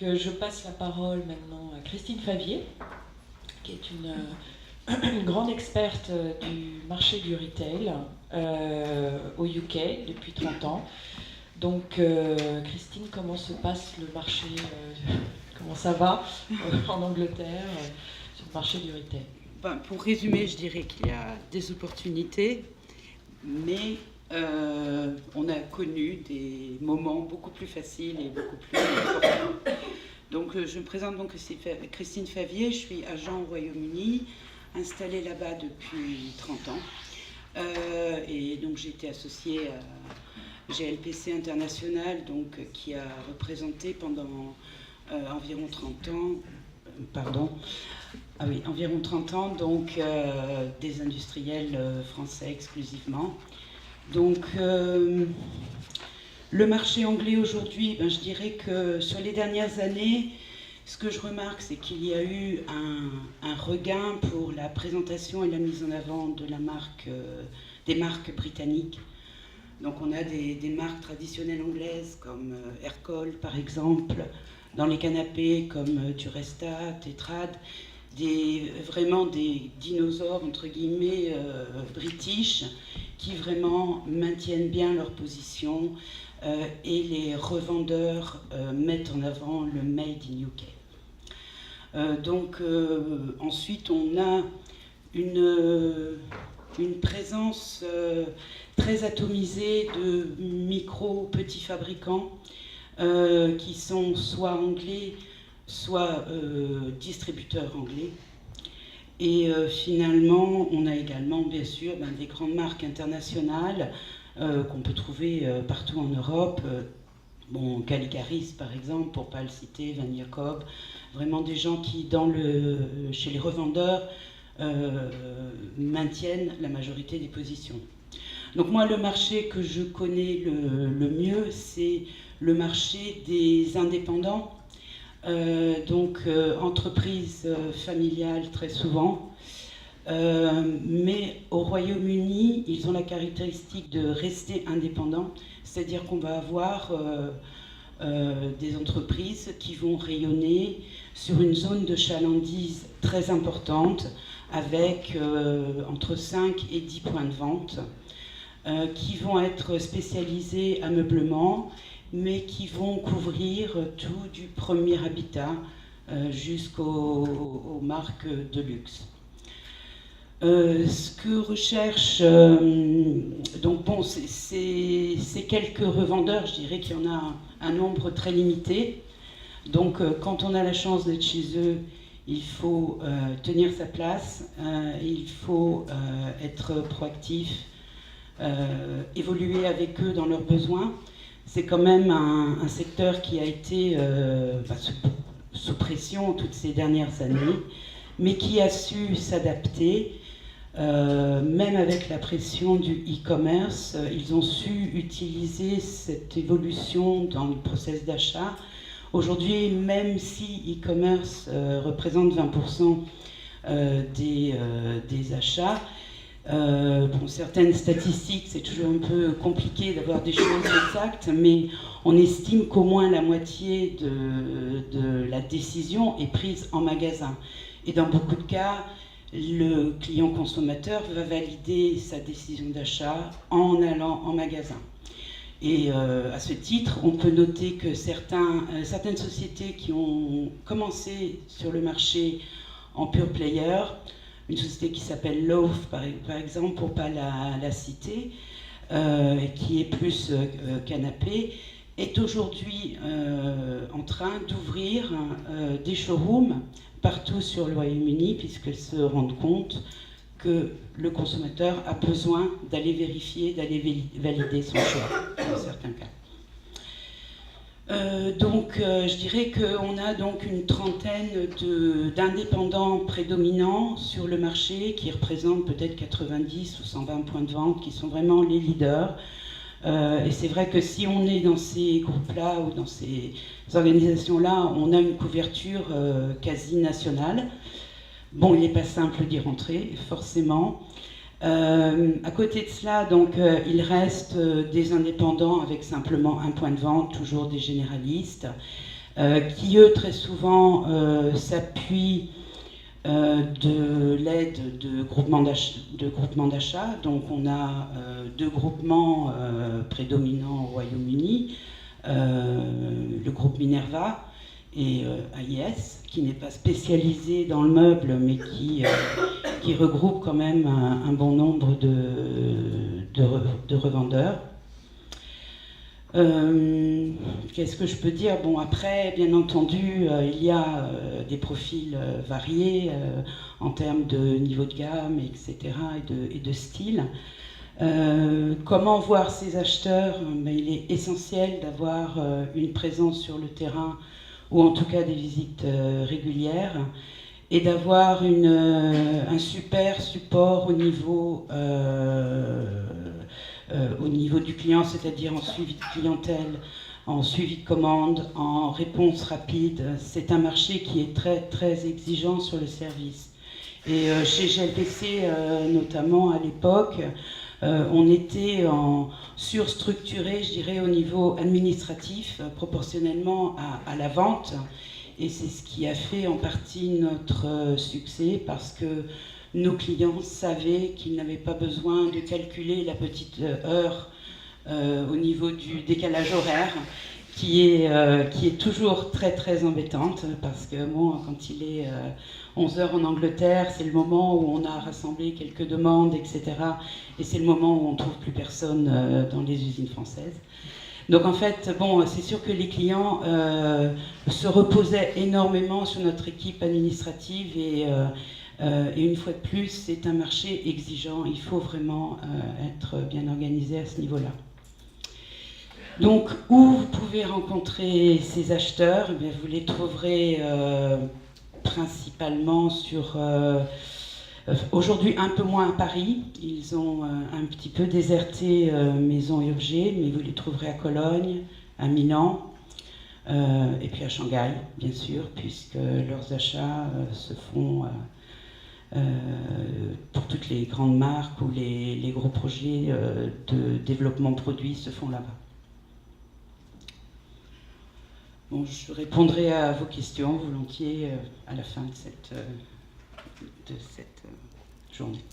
Je passe la parole maintenant à Christine Favier, qui est une grande experte du marché du retail au UK depuis 30 ans. Donc, Christine, comment se passe le marché, comment ça va en Angleterre sur le marché du retail? Pour résumer, je dirais qu'il y a des opportunités, mais on a connu des moments beaucoup plus faciles et beaucoup plus importants. Donc, je me présente donc Christine Favier, je suis agent au Royaume-Uni, installée là-bas depuis 30 ans. Et donc, j'ai été associée à GLPC International, donc, qui a représenté pendant environ 30 ans, donc des industriels français exclusivement. Donc, le marché anglais aujourd'hui, je dirais que sur les dernières années, ce que je remarque, c'est qu'il y a eu un regain pour la présentation et la mise en avant de des marques britanniques. Donc, on a des marques traditionnelles anglaises comme Aircall, par exemple, dans les canapés comme Duresta, Tetrad, vraiment des dinosaures, entre guillemets, british, qui vraiment maintiennent bien leur position, et les revendeurs mettent en avant le Made in UK. Ensuite, on a une présence très atomisée de petits fabricants qui sont soit anglais, soit distributeurs anglais. Et finalement, on a également, bien sûr, des grandes marques internationales qu'on peut trouver partout en Europe. Caligaris, par exemple, pour ne pas le citer, Van Jacob, vraiment des gens qui, chez les revendeurs, maintiennent la majorité des positions. Donc moi, le marché que je connais le mieux, c'est le marché des indépendants, entreprises familiales très souvent. Mais au Royaume-Uni, ils ont la caractéristique de rester indépendants, c'est-à-dire qu'on va avoir des entreprises qui vont rayonner sur une zone de chalandise très importante, avec entre 5 et 10 points de vente, qui vont être spécialisés ameublement, mais qui vont couvrir tout du premier habitat jusqu'aux marques de luxe. Ce que recherche, c'est quelques revendeurs, je dirais qu'il y en a un nombre très limité. Donc quand on a la chance d'être chez eux, il faut tenir sa place, il faut être proactif, évoluer avec eux dans leurs besoins. C'est quand même un secteur qui a été sous pression toutes ces dernières années, mais qui a su s'adapter. Même avec la pression du e-commerce, ils ont su utiliser cette évolution dans le process d'achat. Aujourd'hui, même si e-commerce représente 20% des achats, certaines statistiques, c'est toujours un peu compliqué d'avoir des choses exactes, mais on estime qu'au moins la moitié de la décision est prise en magasin. Et dans beaucoup de cas, le client consommateur va valider sa décision d'achat en allant en magasin. Et à ce titre, on peut noter que certaines sociétés qui ont commencé sur le marché en pure player, une société qui s'appelle Loaf par exemple, pour ne pas la citer, qui est plus canapé, est aujourd'hui en train d'ouvrir des showrooms partout sur le Royaume-Uni, puisqu'elles se rendent compte que le consommateur a besoin d'aller vérifier, d'aller valider son choix, dans certains cas. Je dirais qu'on a donc une trentaine d'indépendants prédominants sur le marché, qui représentent peut-être 90 ou 120 points de vente, qui sont vraiment les leaders. Et c'est vrai que si on est dans ces groupes-là ou dans ces organisations-là, on a une couverture quasi nationale. Bon, il n'est pas simple d'y rentrer, forcément. À côté de cela, il reste des indépendants avec simplement un point de vente, toujours des généralistes, qui eux très souvent s'appuient de l'aide de groupements d'achat. Donc on a deux groupements prédominants au Royaume-Uni, le groupe Minerva et AIS, qui n'est pas spécialisé dans le meuble, mais qui regroupe quand même un bon nombre de revendeurs. Qu'est-ce que je peux dire? Bon, après, bien entendu, il y a des profils variés en termes de niveau de gamme, etc., et de style. Comment voir ces acheteurs? Ben, il est essentiel d'avoir une présence sur le terrain, ou en tout cas des visites régulières, et d'avoir un super support au niveau du client, c'est-à-dire en suivi de clientèle, en suivi de commande, en réponse rapide. C'est un marché qui est très, très exigeant sur le service. Et chez GLPC, notamment à l'époque, on était surstructuré, je dirais, au niveau administratif, proportionnellement à la vente. Et c'est ce qui a fait en partie notre succès, parce que nos clients savaient qu'ils n'avaient pas besoin de calculer la petite heure au niveau du décalage horaire, qui est toujours très très embêtante, parce que bon, quand il est 11h en Angleterre, c'est le moment où on a rassemblé quelques demandes, etc. Et c'est le moment où on ne trouve plus personne dans les usines françaises. Donc en fait, bon, c'est sûr que les clients se reposaient énormément sur notre équipe administrative, et une fois de plus, c'est un marché exigeant. Il faut vraiment être bien organisé à ce niveau-là. Donc, où vous pouvez rencontrer ces acheteurs? Eh bien, vous les trouverez principalement sur... aujourd'hui, un peu moins à Paris. Ils ont un petit peu déserté Maison Urgé, mais vous les trouverez à Cologne, à Milan, et puis à Shanghai, bien sûr, puisque leurs achats se font... pour toutes les grandes marques, ou les gros projets de développement de produits se font là-bas. Bon, je répondrai à vos questions volontiers à la fin de cette journée.